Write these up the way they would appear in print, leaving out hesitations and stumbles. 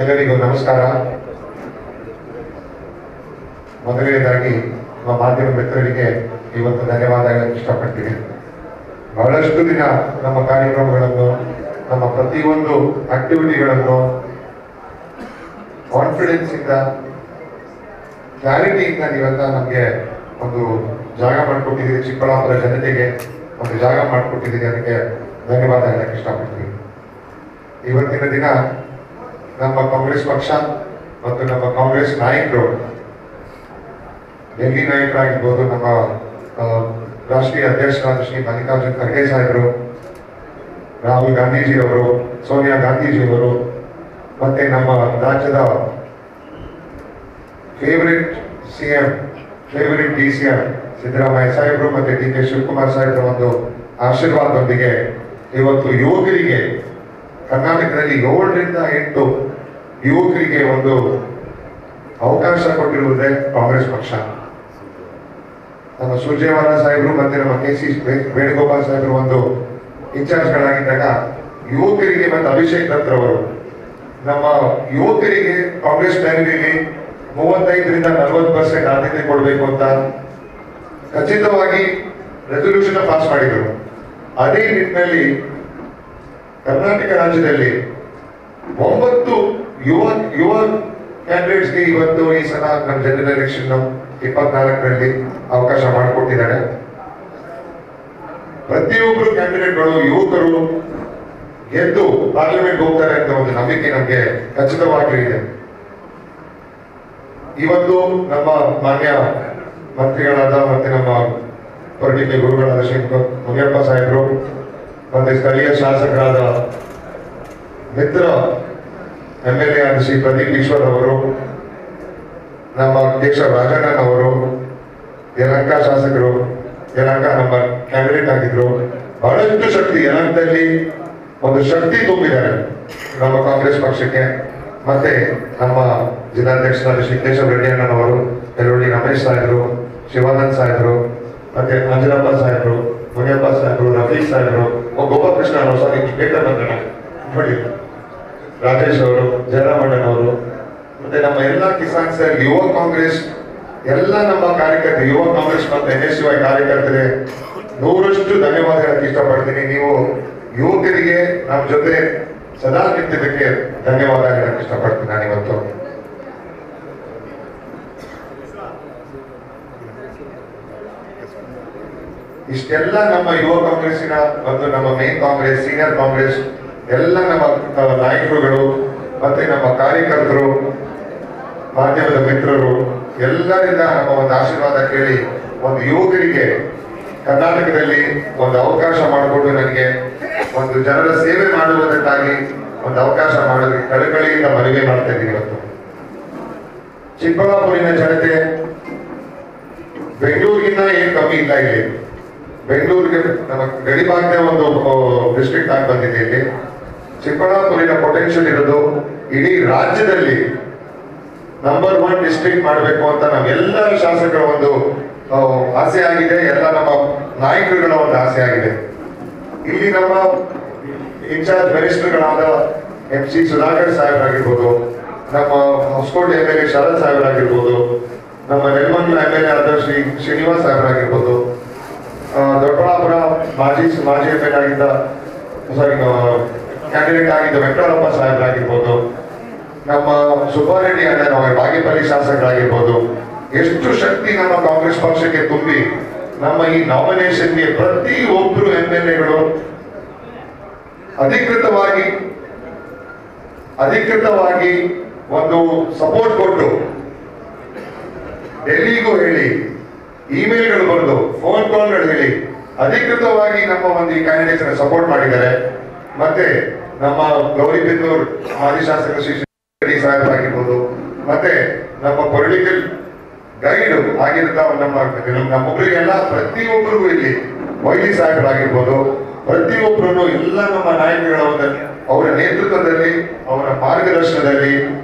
ಎಲ್ಲರಿಗೂ ನಮಸ್ಕಾರ. ಮೊದಲನೇದಾಗಿ ನಮ್ಮ ಮಾಧ್ಯಮ ಮಿತ್ರರಿಗೆ ಇವತ್ತು ಧನ್ಯವಾದ ಹೇಳಕ್ಕೆ ಇಷ್ಟಪಡ್ತೀನಿ. ಬಹಳಷ್ಟು ದಿನ ನಮ್ಮ ಕಾರ್ಯಕ್ರಮಗಳನ್ನು, ನಮ್ಮ ಪ್ರತಿಯೊಂದು ಆಕ್ಟಿವಿಟಿಗಳನ್ನು ಕಾನ್ಫಿಡೆನ್ಸ್ ಇಂದ, ಕ್ಲಾರಿಟಿಯಿಂದ ನೀವೆಲ್ಲ ನಮಗೆ ಒಂದು ಜಾಗ ಮಾಡಿಕೊಟ್ಟಿದ್ದೀರಿ. ಚಿಕ್ಕಬಳ್ಳಾಪುರ ಜನತೆಗೆ ಒಂದು ಜಾಗ ಮಾಡಿಕೊಟ್ಟಿದ್ದೀರಿ, ಅದಕ್ಕೆ ಧನ್ಯವಾದ ಹೇಳಕ್ಕೆ ಇಷ್ಟಪಡ್ತೀನಿ. ಇವತ್ತಿನ ದಿನ ನಮ್ಮ ಕಾಂಗ್ರೆಸ್ ಪಕ್ಷ ಮತ್ತು ನಮ್ಮ ಕಾಂಗ್ರೆಸ್ ನಾಯಕರು, ಡೆಲ್ಲಿ ನಾಯಕರಾಗಿರ್ಬೋದು, ನಮ್ಮ ರಾಷ್ಟ್ರೀಯ ಅಧ್ಯಕ್ಷರಾದ ಶ್ರೀ ಮಲ್ಲಿಕಾರ್ಜುನ್ ಖರ್ಗೆ ಸಾಹೇಬರು, ರಾಹುಲ್ ಗಾಂಧೀಜಿಯವರು, ಸೋನಿಯಾ ಗಾಂಧೀಜಿಯವರು, ಮತ್ತೆ ನಮ್ಮ ರಾಜ್ಯದ favourite CM, favourite DCM Siddaramaiah ಸಾಹೇಬರು ಮತ್ತೆ DK ಶಿವಕುಮಾರ್ ಸಾಹೇಬರ ಒಂದು ಆಶೀರ್ವಾದದೊಂದಿಗೆ ಇವತ್ತು ಯುವಕರಿಗೆ ಕರ್ನಾಟಕದಲ್ಲಿ 7ರಿಂದ 8 ಯುವಕರಿಗೆ ಒಂದು ಅವಕಾಶ ಕೊಟ್ಟಿರುವುದೇ ಕಾಂಗ್ರೆಸ್ ಪಕ್ಷ. ನಮ್ಮ ಸುರ್ಜೇವಾಲಾ ಸಾಹೇಬರು ಮತ್ತೆ ನಮ್ಮ KC ವೇಣುಗೋಪಾಲ್ ಸಾಹೇಬರು ಒಂದು ಇನ್ಚಾರ್ಜ್ಗಳಾಗಿದ್ದಾಗ ಯುವಕರಿಗೆ ಮತ್ತು ಅಭಿಷೇಕ್ ದತ್ ಅವರು ನಮ್ಮ ಯುವಕರಿಗೆ ಕಾಂಗ್ರೆಸ್ ಪ್ಯಾನಲಿಯಲ್ಲಿ 35ರಿಂದ 40% ಆದ್ಯತೆ ಕೊಡಬೇಕು ಅಂತ ಖಚಿತವಾಗಿ ರೆಸಲ್ಯೂಷನ್ ಪಾಸ್ ಮಾಡಿದರು. ಅದೇ ನಿಟ್ಟಿನಲ್ಲಿ ಕರ್ನಾಟಕ ರಾಜ್ಯದಲ್ಲಿ 9 ಯುವ ಕ್ಯಾಂಡಿಡೇಟ್ಸ್ಗೆ ಇವತ್ತು ಈ ಸಲ ನಮ್ಮ ಜನರಲ್ ಎಲೆಕ್ಷನ್ 24ರಲ್ಲಿ ಅವಕಾಶ ಮಾಡಿಕೊಟ್ಟಿದ್ದಾರೆ. ಪ್ರತಿಯೊಬ್ಬರು ಕ್ಯಾಂಡಿಡೇಟ್ಗಳು ಯುವಕರು ಗೆದ್ದು ಪಾರ್ಲಿಮೆಂಟ್ ಹೋಗ್ತಾರೆ ಅಂತ ಒಂದು ನಂಬಿಕೆ ನಮಗೆ ಖಚಿತವಾಗಿ ಇದೆ. ಇವತ್ತು ನಮ್ಮ ಮಾನ್ಯ ಮಂತ್ರಿಗಳಾದ ಮತ್ತೆ ನಮ್ಮ ಪೊಲಿಟಿಕಲ್ ಗುರುಗಳಾದ ಶ್ರೀ ಮುನಿಯಪ್ಪ ಸಾಹೇಬರು ಮತ್ತೆ ಸ್ಥಳೀಯ ಶಾಸಕರಾದ ಮಿತ್ರ MLA ಆದ ಶ್ರೀ ಪ್ರದೀಪ್ ಈಶ್ವರ್ ಅವರು, ನಮ್ಮ ಅಧ್ಯಕ್ಷ ರಾಜಣ್ಣನ್ ಅವರು, ಯಲಹಂಕ ಶಾಸಕರು, ಯಲಹಂಕ ನಮ್ಮ ಕ್ಯಾಂಡಿಡೇಟ್ ಆಗಿದ್ರು. ಬಹಳಷ್ಟು ಶಕ್ತಿ ಯಲಹಂಕದಲ್ಲಿ ಒಂದು ಶಕ್ತಿ ತುಂಬಿದ್ದಾರೆ ನಮ್ಮ ಕಾಂಗ್ರೆಸ್ ಪಕ್ಷಕ್ಕೆ. ಮತ್ತೆ ನಮ್ಮ ಜಿಲ್ಲಾಧ್ಯಕ್ಷರಾದ ಶ್ರೀ ಕೇಶವ ರೆಡ್ಡಿ ಅಣ್ಣನವರು, ಬೆಳ್ಳುಳ್ಳಿ ರಮೇಶ್ ಸಾಹೇಬರು, ಶಿವಾನಂದ್ ಸಾಹೇಬರು, ಮತ್ತೆ ಅಂಜನಪ್ಪ ಸಾಹೇಬರು, ಮುನಿಯಪ್ಪ ಸಾಹೇಬರು, ರಫೀಕ್ ಸಾಹೇಬರು, ಗೋಪಾಲಕೃಷ್ಣ ಅವರು, ಸಾರಿ ನೋಡಿ, ರಾಜೇಶ್ ಅವರು, ಜಯರಾಮಣ್ಣನವರು, ಮತ್ತೆ ನಮ್ಮ ಎಲ್ಲ ಕಿಸಾನ್ ಸರ್, ಯುವ ಕಾಂಗ್ರೆಸ್ ಎಲ್ಲ ನಮ್ಮ ಕಾರ್ಯಕರ್ತರು, ಯುವ ಕಾಂಗ್ರೆಸ್ ಮತ್ತು NSY ಕಾರ್ಯಕರ್ತರಿಗೆ 100ರಷ್ಟು ಧನ್ಯವಾದ ಹೇಳಕ್ಕೆ ಇಷ್ಟಪಡ್ತೀನಿ. ನೀವು ಯುವಕರಿಗೆ ನಮ್ಮ ಜೊತೆ ಸದಾ ನಿಂತಿದ್ದಕ್ಕೆ ಧನ್ಯವಾದ ಹೇಳಕ್ಕೆ ಇಷ್ಟಪಡ್ತೀನಿ ನಾನು ಇವತ್ತು. ಇಷ್ಟೆಲ್ಲ ನಮ್ಮ ಯುವ ಕಾಂಗ್ರೆಸ್ಸಿನ ಮತ್ತು ನಮ್ಮ ಮೇನ್ ಕಾಂಗ್ರೆಸ್, ಸೀನಿಯರ್ ಕಾಂಗ್ರೆಸ್ ಎಲ್ಲ ನಮ್ಮ ನಾಯಕರುಗಳು ಮತ್ತೆ ನಮ್ಮ ಕಾರ್ಯಕರ್ತರು, ಮಾಧ್ಯಮದ ಮಿತ್ರರು ಎಲ್ಲರಿಂದ ನಮ್ಮ ಒಂದು ಆಶೀರ್ವಾದ ಕೇಳಿ ಒಂದು ಯುವಕರಿಗೆ ಕರ್ನಾಟಕದಲ್ಲಿ ಒಂದು ಅವಕಾಶ ಮಾಡಿಕೊಂಡು ನನಗೆ ಒಂದು ಜನರ ಸೇವೆ ಮಾಡುವುದಕ್ಕಾಗಿ ಒಂದು ಅವಕಾಶ ಮಾಡೋದಕ್ಕೆ ಕಳಕಳಿಯಿಂದ ಮನವಿ ಮಾಡ್ತಾ ಇದ್ದೀನಿ. ಇವತ್ತು ಚಿಕ್ಕಬಳ್ಳಾಪುರಿನ ಜನತೆ ಬೆಂಗಳೂರಿಗಿಂತ ಏನು ಕಮ್ಮಿ ಇಲ್ಲ. ಇಲ್ಲಿ ಬೆಂಗಳೂರಿಗೆ ನಮ್ಮ ಗಡಿಭಾಗದ ಒಂದು ಡಿಸ್ಟ್ರಿಕ್ಟ್ ಆಗಿ ಬಂದಿದೆ. ಇಲ್ಲಿ ಚಿಕ್ಕಬಳ್ಳಾಪುರಿನ ಪೊಟೆನ್ಷಿಯಲ್ ಇರೋದು ಇಡೀ ರಾಜ್ಯದಲ್ಲಿ ನಂಬರ್ 1 ಡಿಸ್ಟ್ರಿಕ್ಟ್ ಮಾಡಬೇಕು ಅಂತ ನಮ್ಮೆಲ್ಲ ಶಾಸಕರ ಒಂದು ಆಸೆ ಆಗಿದೆ, ಎಲ್ಲ ನಮ್ಮ ನಾಯಕರುಗಳ ಒಂದು ಆಸೆ ಆಗಿದೆ. ಇಲ್ಲಿ ನಮ್ಮ ಇನ್ಚಾರ್ಜ್ ಮಿನಿಸ್ಟರ್ಗಳಾದ MC ಸುಧಾಕರ್ ಸಾಹೇಬರಾಗಿರ್ಬೋದು, ನಮ್ಮ ಹೊಸಕೋಟೆ MLA ಶರತ್ ಸಾಹೇಬರಾಗಿರ್ಬೋದು, ನಮ್ಮ ನೆಲಮಂಗಲ MLA ಆದ ಶ್ರೀ ಶ್ರೀನಿವಾಸ್ ಸಾಹೇಬರಾಗಿರ್ಬೋದು, ದೊಡ್ಡಬಳ್ಳಾಪುರ ಮಾಜಿ MLA ಆಗಿದ್ದ ಕ್ಯಾಂಡಿಡೇಟ್ ಆಗಿದ್ದ ವೆಂಕಟರಪ್ಪ ಸಾಹೇಬರಾಗಿರ್ಬೋದು, ನಮ್ಮ ಸುಬ್ಬಾರೆಡ್ಡಿ ಅಣ್ಣ ಬಾಗೇಪಲ್ಲಿ ಶಾಸಕರಾಗಿರ್ಬೋದು, ಎಷ್ಟು ಶಕ್ತಿ ನಮ್ಮ ಕಾಂಗ್ರೆಸ್ ಪಕ್ಷಕ್ಕೆ ತುಂಬಿ ನಮ್ಮ ಈ ನಾಮಿನೇಷನ್ಗೆ ಪ್ರತಿಯೊಬ್ಬರು MLAಗಳು ಅಧಿಕೃತವಾಗಿ ಒಂದು ಸಪೋರ್ಟ್ ಕೊಟ್ಟು ಡೆಲ್ಲಿಗೂ ಹೇಳಿ, ಇಮೇಲ್ಗಳು ಬರೆದು, ಫೋನ್ ಕಾಲ್ಗಳು ಹೇಳಿ ಅಧಿಕೃತವಾಗಿ ನಮ್ಮ ಒಂದು ಈ ಕ್ಯಾಂಡಿಡೇಟ್ಸ್ ಸಪೋರ್ಟ್ ಮಾಡಿದ್ದಾರೆ. ಮತ್ತೆ ನಮ್ಮ ಗೌರಿಬಿದನೂರು ಮಾಜಿ ಶಾಸಕ ಶ್ರೀ ಸಾಹೇಬರಾಗಿರ್ಬೋದು, ಮತ್ತೆ ನಮ್ಮ ಪೊಲಿಟಿಕಲ್ ಗೈಡ್ ಆಗಿದ್ದ ನಮ್ಮೊಬ್ಬರಿಗೆಲ್ಲ ಪ್ರತಿಯೊಬ್ಬರಿಗೂ ಇಲ್ಲಿ ವೈಲಿ ಸಾಹೇಬರಾಗಿರ್ಬೋದು, ಪ್ರತಿಯೊಬ್ಬರು ಎಲ್ಲ ನಮ್ಮ ನಾಯಕಗಳ ಅವರ ನೇತೃತ್ವದಲ್ಲಿ, ಅವರ ಮಾರ್ಗದರ್ಶನದಲ್ಲಿ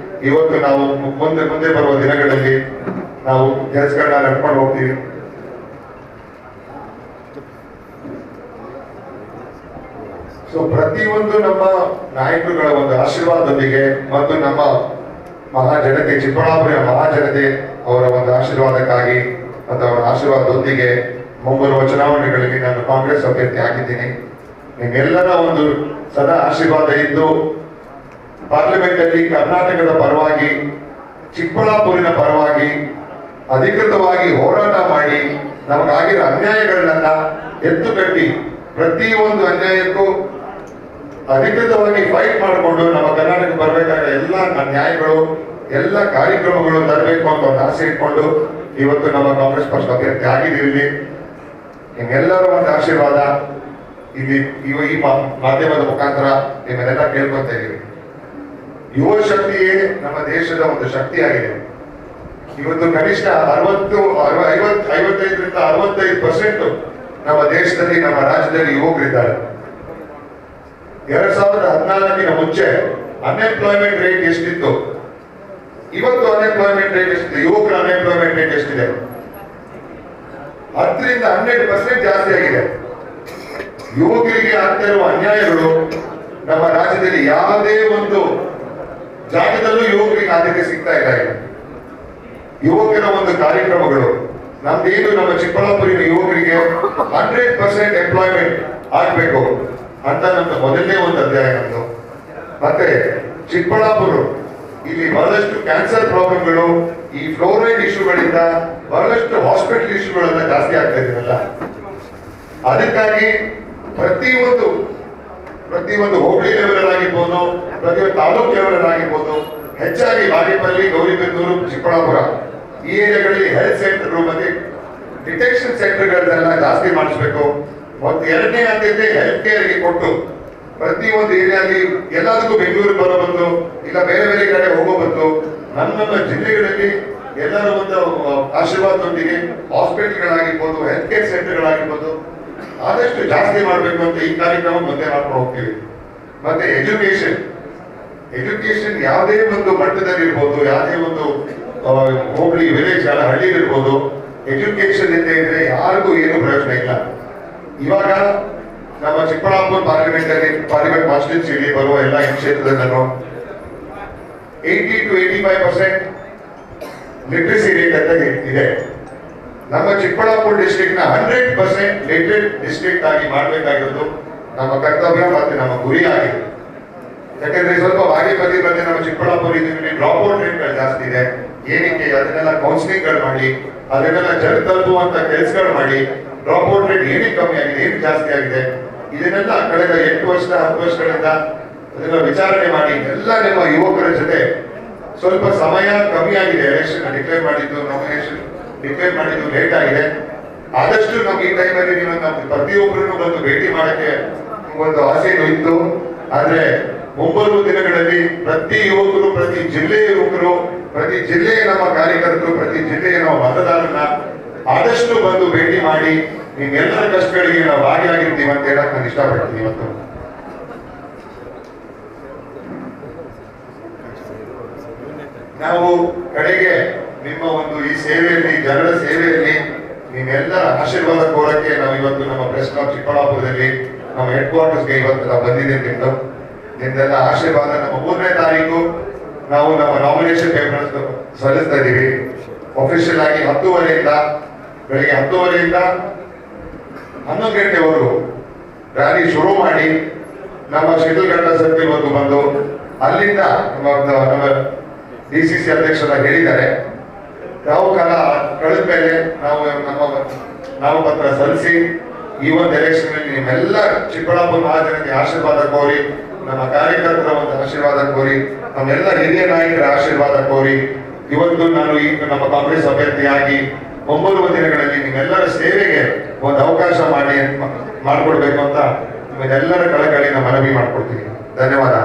ಇವತ್ತು ನಾವು ಮುಂದೆ ಬರುವ ದಿನಗಳಲ್ಲಿ ನಾವು ಕೆಲಸಗಳನ್ನ ನಡ್ಕೊಂಡು ಹೋಗ್ತೀವಿ. ಸೊ ಪ್ರತಿಯೊಂದು ನಮ್ಮ ನಾಯಕರುಗಳ ಒಂದು ಆಶೀರ್ವಾದದೊಂದಿಗೆ ಮತ್ತು ನಮ್ಮ ಮಹಾಜನತೆ, ಚಿಕ್ಕಬಳ್ಳಾಪುರ ಮಹಾಜನತೆ ಅವರ ಒಂದು ಆಶೀರ್ವಾದಕ್ಕಾಗಿ ಮತ್ತು ಅವರ ಆಶೀರ್ವಾದದೊಂದಿಗೆ ಮುಂಬರುವ ಚುನಾವಣೆಗಳಿಗೆ ನಾನು ಕಾಂಗ್ರೆಸ್ ಅಭ್ಯರ್ಥಿ ಆಗಿದ್ದೀನಿ. ನಿಮ್ಮೆಲ್ಲರ ಒಂದು ಸದಾ ಆಶೀರ್ವಾದ ಇದ್ದು ಪಾರ್ಲಿಮೆಂಟ್ ಅಲ್ಲಿ ಕರ್ನಾಟಕದ ಪರವಾಗಿ, ಚಿಕ್ಕಬಳ್ಳಾಪುರಿನ ಪರವಾಗಿ ಅಧಿಕೃತವಾಗಿ ಹೋರಾಟ ಮಾಡಿ ನಮಗಾಗಿರೋ ಅನ್ಯಾಯಗಳನ್ನ ಎತ್ತುಕಟ್ಟಿ ಪ್ರತಿಯೊಂದು ಅನ್ಯಾಯಕ್ಕೂ ಅಧಿಕೃತವಾಗಿ ಫೈಟ್ ಮಾಡಿಕೊಂಡು ನಮ್ಮ ಕರ್ನಾಟಕ ಬರಬೇಕಾದ ಎಲ್ಲ ನ್ಯಾಯಗಳು, ಎಲ್ಲ ಕಾರ್ಯಕ್ರಮಗಳು ತರಬೇಕು ಅಂತ ಒಂದು ಆಸೆ ಇಟ್ಕೊಂಡು ಇವತ್ತು ನಮ್ಮ ಕಾಂಗ್ರೆಸ್ ಪಕ್ಷ ಅಭ್ಯರ್ಥಿ ಆಗಿದ್ದೀವಿ. ನಿಮ್ಮೆಲ್ಲರ ಒಂದು ಆಶೀರ್ವಾದ ಇಲ್ಲಿ ಈ ಮಾಧ್ಯಮದ ಮುಖಾಂತರ ನಿಮ್ಮೆಲ್ಲ ಕೇಳ್ಕೊತಾ ಇದೀವಿ. ಯುವ ಶಕ್ತಿಯೇ ನಮ್ಮ ದೇಶದ ಒಂದು ಶಕ್ತಿಯಾಗಿದೆ. ಇವತ್ತು ಕನಿಷ್ಠ 55ರಿಂದ 65% ನಮ್ಮ ದೇಶದಲ್ಲಿ, ನಮ್ಮ ರಾಜ್ಯದಲ್ಲಿ ಯುವಕರಿದ್ದಾರೆ. 2014 ಮುಂಚೆ ಅನ್ಎಂಪ್ಲಾಯ್ಮೆಂಟ್ ರೇಟ್ ಎಷ್ಟಿತ್ತು, ಇವತ್ತು ಅನ್ಎಂಪ್ಲಾಯ್ಮೆಂಟ್ ರೇಟ್ ಎಷ್ಟಿದೆ, ಯುವಕರ ಅನ್ಎಂಪ್ಲಾಯ್ಮೆಂಟ್ ರೇಟ್ ಎಷ್ಟಿದೆ? 10ರಿಂದ 12% ಜಾಸ್ತಿ ಆಗಿದೆ. ಯುವಕರಿಗೆ ಆಗ್ತಾ ಇರುವ ಅನ್ಯಾಯಗಳು ನಮ್ಮ ರಾಜ್ಯದಲ್ಲಿ ಯಾವುದೇ ಒಂದು ಜಾಗದಲ್ಲೂ ಯುವಕರಿಗೆ ಆದ್ಯತೆ ಸಿಗ್ತಾ ಇಲ್ಲ. ಯುವಕರ ಒಂದು ಕಾರ್ಯಕ್ರಮಗಳು ನಮ್ದೇನು ನಮ್ಮ ಚಿಕ್ಕಬಳ್ಳಾಪುರಿನ ಯುವಕರಿಗೆ 100% ಎಂಪ್ಲಾಯ್ಮೆಂಟ್ ಆಗ್ಬೇಕು ಅಂತ ನಮ್ದು ಮೊದಲನೇ ಒಂದು ಅಧ್ಯಾಯ ನಮ್ದು. ಮತ್ತೆ ಚಿಕ್ಕಬಳ್ಳಾಪುರ ಇಲ್ಲಿ ಬಹಳಷ್ಟು ಕ್ಯಾನ್ಸರ್ ಪ್ರಾಬ್ಲಮ್ಗಳು, ಈ ಫ್ಲೋರೈಡ್ ಇಶ್ಯೂಗಳಿಂದ ಬಹಳಷ್ಟು ಹಾಸ್ಪಿಟಲ್ ಇಶ್ಯೂಗಳೆಲ್ಲ ಜಾಸ್ತಿ ಆಗ್ತಾ ಇದೆಯಲ್ಲ. ಅದಕ್ಕಾಗಿ ಪ್ರತಿಯೊಂದು ಹೋಬಳಿ ಲೆವೆಲ್ ಆಗಿರ್ಬೋದು, ಪ್ರತಿಯೊಂದು ತಾಲೂಕು ಲೆವೆಲ್ ಆಗಿರ್ಬೋದು, ಹೆಚ್ಚಾಗಿ ಬಾಗೇಪಲ್ಲಿ, ಗೌರಿಬಿದನೂರು, ಚಿಕ್ಕಬಳ್ಳಾಪುರ ಈ ಏರಿಯಾಗಳಲ್ಲಿ ಹೆಲ್ತ್ ಸೆಂಟರ್ ಮತ್ತೆ ಡಿಟೆಕ್ಷನ್ ಸೆಂಟರ್ಗಳನ್ನೆಲ್ಲ ಜಾಸ್ತಿ ಮಾಡಿಸ್ಬೇಕು. ಮತ್ತು ಎರಡನೇ ಆದ್ಯತೆ ಹೆಲ್ತ್ ಕೇರ್ಗೆ ಕೊಟ್ಟು ಪ್ರತಿಯೊಂದು ಏರಿಯಾದಲ್ಲಿ ಎಲ್ಲದಕ್ಕೂ ಬೆಂಗಳೂರು ಬರೋ ಬಂದು ಇಲ್ಲ ಬೇರೆ ಬೇರೆ ಕಡೆ ಹೋಗೋ ಬಂದು ನಮ್ಮ ಜಿಲ್ಲೆಗಳಲ್ಲಿ ಎಲ್ಲರ ಒಂದು ಆಶೀರ್ವಾದದೊಂದಿಗೆ ಹಾಸ್ಪಿಟಲ್ಗಳಾಗಿರ್ಬೋದು, ಹೆಲ್ತ್ ಕೇರ್ ಸೆಂಟರ್ಗಳಾಗಿರ್ಬೋದು ಆದಷ್ಟು ಜಾಸ್ತಿ ಮಾಡಬೇಕು ಅಂತ ಈ ಕಾರ್ಯಕ್ರಮ ಮುಂದೆ ಮಾಡ್ಕೊಂಡು ಹೋಗ್ತೀವಿ. ಮತ್ತೆ ಎಜುಕೇಶನ್ ಯಾವುದೇ ಒಂದು ಮಟ್ಟದಲ್ಲಿ ಇರ್ಬೋದು, ಯಾವುದೇ ಒಂದು ಹೋಬಳಿ, ವಿಲೇಜ್, ಹಳ್ಳಿಲಿರ್ಬೋದು, ಎಜುಕೇಶನ್ ಅಂತ ಇದ್ರೆ ಯಾರಿಗೂ ಏನು ಪ್ರಯೋಜನ ಇಲ್ಲ. ಇವಾಗ ನಮ್ಮ ಚಿಕ್ಕಬಳ್ಳಾಪುರ ಪಾರ್ಲಿಮೆಂಟ್ ಕಾನ್ಸ್ಟಿಟ್ಯೂನ್ಸಿಯಲ್ಲಿ ಬರುವ ಎಲ್ಲ ಕ್ಷೇತ್ರದಲ್ಲೂ 80 to 85% ಲಿಟ್ರಸಿ ರೇಟ್ ಅಂತ ಇದೆ. ನಮ್ಮ ಚಿಕ್ಕಬಳ್ಳಾಪುರ ಡಿಸ್ಟ್ರಿಕ್ಟ್ ನ 100% ಲಿಟ್ರೇಟ್ ಡಿಸ್ಟ್ರಿಕ್ಟ್ ಆಗಿ ಮಾಡಬೇಕಾಗಿರೋದು ನಮ್ಮ ಕರ್ತವ್ಯ ಮತ್ತೆ ನಮ್ಮ ಗುರಿ ಆಗಿದೆ. ಯಾಕಂದ್ರೆ ಸ್ವಲ್ಪ ಬಾಗೇಪಲ್ಲಿ ಬಂದ್ರೆ ನಮ್ಮ ಚಿಕ್ಕಬಳ್ಳಾಪುರ ಇದರಲ್ಲಿ ಡ್ರಾಪ್ ಔಟ್ ರೇಟ್ಗಳು ಜಾಸ್ತಿ ಇದೆ. ಏನಕ್ಕೆ? ಅದನ್ನೆಲ್ಲ ಕೌನ್ಸಿಲಿಂಗ್ಗಳು ಮಾಡಿ, ಅದನ್ನೆಲ್ಲ ಜನ ತಲುಪುವಂತ ಕೆಲಸಗಳು ಮಾಡಿ ಡ್ರಾಪ್ ಔಟ್ ರೇಟ್ ಏನಕ್ಕೆ ಕಮ್ಮಿ ಆಗಿದೆ, ಏನು ಜಾಸ್ತಿ ಆಗಿದೆ, ಇದನ್ನೆಲ್ಲ ಕಳೆದ 8 ವರ್ಷ 10 ವರ್ಷಗಳಿಂದ ಅದನ್ನ ವಿಚಾರಣೆ ಮಾಡಿ ಎಲ್ಲ ನಿಮ್ಮ ಯುವಕರ ಜೊತೆ ಸ್ವಲ್ಪ ಸಮಯ ಕಮ್ಮಿ ಆಗಿದೆ. ಎಲೆಕ್ಷನ್ ಡಿಕ್ಲೇರ್ ಮಾಡಿದ್ದು, ನಾಮಿನೇಷನ್ ಡಿಕ್ಲೇರ್ ಮಾಡಿದ್ದು ಲೇಟ್ ಆಗಿದೆ. ಆದಷ್ಟು ನಮ್ಗೆ ಈ ಟೈಮಲ್ಲಿ ನೀವು ನಮ್ಮ ಪ್ರತಿಯೊಬ್ಬರನ್ನು ಬಂದು ಭೇಟಿ ಮಾಡಕ್ಕೆ ಒಂದು ಆಸೆನೂ ಇತ್ತು. ಆದ್ರೆ ಮುಂಬರುವ ದಿನಗಳಲ್ಲಿ ಪ್ರತಿ ಯುವಕರು, ಪ್ರತಿ ಜಿಲ್ಲೆಯ ಯುವಕರು, ಪ್ರತಿ ಜಿಲ್ಲೆಯ ನಮ್ಮ ಕಾರ್ಯಕರ್ತರು, ಪ್ರತಿ ಜಿಲ್ಲೆಯ ನಮ್ಮ ಮತದಾರರನ್ನ ಆದಷ್ಟು ಬಂದು ಭೇಟಿ ಮಾಡಿ ನಿಮ್ಮೆಲ್ಲರ ಕಷ್ಟಗಳಿಗೆ ನಾವು ಭಾಗಿಯಾಗಿರ್ತೀವಿ ಅಂತ ಹೇಳಕ್ ನಾನು ಇಷ್ಟಪಡ್ತೀನಿ. ಇವತ್ತು ನಾವು ಕಡೆಗೆ ನಿಮ್ಮ ಒಂದು ಈ ಸೇವೆಯಲ್ಲಿ, ಜನರ ಸೇವೆಯಲ್ಲಿ ನಿಮ್ಮೆಲ್ಲರ ಆಶೀರ್ವಾದ ಕೋರಕ್ಕೆ ನಾವು ಇವತ್ತು ನಮ್ಮ ಪ್ರೆಸ್ ಕ್ಲಬ್ ಚಿಕ್ಕಬಳ್ಳಾಪುರದಲ್ಲಿ ನಮ್ಮ ಹೆಡ್ ಕ್ವಾರ್ಟರ್ಸ್ಗೆ ಇವತ್ತು ನಾವು ಬಂದಿದ್ದೇವೆ. ನಿಮ್ದೆಲ್ಲ ಆಶೀರ್ವಾದ. ನಮ್ಮ 3ನೇ ತಾರೀಕು ನಾವು ನಮ್ಮ ನಾಮಿನೇಷನ್ ಪೇಪರ್ಸ್ ಸಲ್ಲಿಸ್ತಾ ಇದ್ದೀವಿ. ಅಫಿಷಿಯಲ್ ಆಗಿ 10:30 ಬೆಳಿಗ್ಗೆ 10:30 11 ಗಂಟೆವರೆಗೂ ರ್ಯಾಲಿ ಶುರು ಮಾಡಿ ನಮ್ಮ ಶಿಡ್ಲಘಟ್ಟ ಸರ್ಕಲ್ ವರೆಗೂ ಬಂದು ಅಲ್ಲಿಂದ ನಮ್ಮ DCC ಅಧ್ಯಕ್ಷರ ಹೇಳಿದ್ದಾರೆ, ಯಾವ ಕಾಲ ಕಳೆದ ಮೇಲೆ ನಾವು ನಮ್ಮ ನಾಮಪತ್ರ ಸಲ್ಲಿಸಿ ಈ ಒಂದು ಎಲೆಕ್ಷನ್ ಅಲ್ಲಿ ನಿಮ್ಮೆಲ್ಲ ಚಿಕ್ಕಬಳ್ಳಾಪುರ ಮಹಾಜನತೆ ಆಶೀರ್ವಾದ ಕೋರಿ, ನಮ್ಮ ಕಾರ್ಯಕರ್ತರ ಒಂದು ಆಶೀರ್ವಾದ ಕೋರಿ, ನಮ್ಮೆಲ್ಲ ಹಿರಿಯ ನಾಯಕರ ಆಶೀರ್ವಾದ ಕೋರಿ ಇವತ್ತು ನಾನು ಈ ನಮ್ಮ ಕಾಂಗ್ರೆಸ್ ಅಭ್ಯರ್ಥಿಯಾಗಿ ಮುಂಬರುವ ದಿನಗಳಲ್ಲಿ ನಿಮ್ಮೆಲ್ಲರ ಸೇವೆಗೆ ಒಂದು ಅವಕಾಶ ಮಾಡಿಕೊಡ್ಬೇಕು ಅಂತ ನಿಮ್ಮೆಲ್ಲರ ಕಳಕಳಿನ ಮನವಿ ಮಾಡ್ಕೊಡ್ತೀನಿ. ಧನ್ಯವಾದ.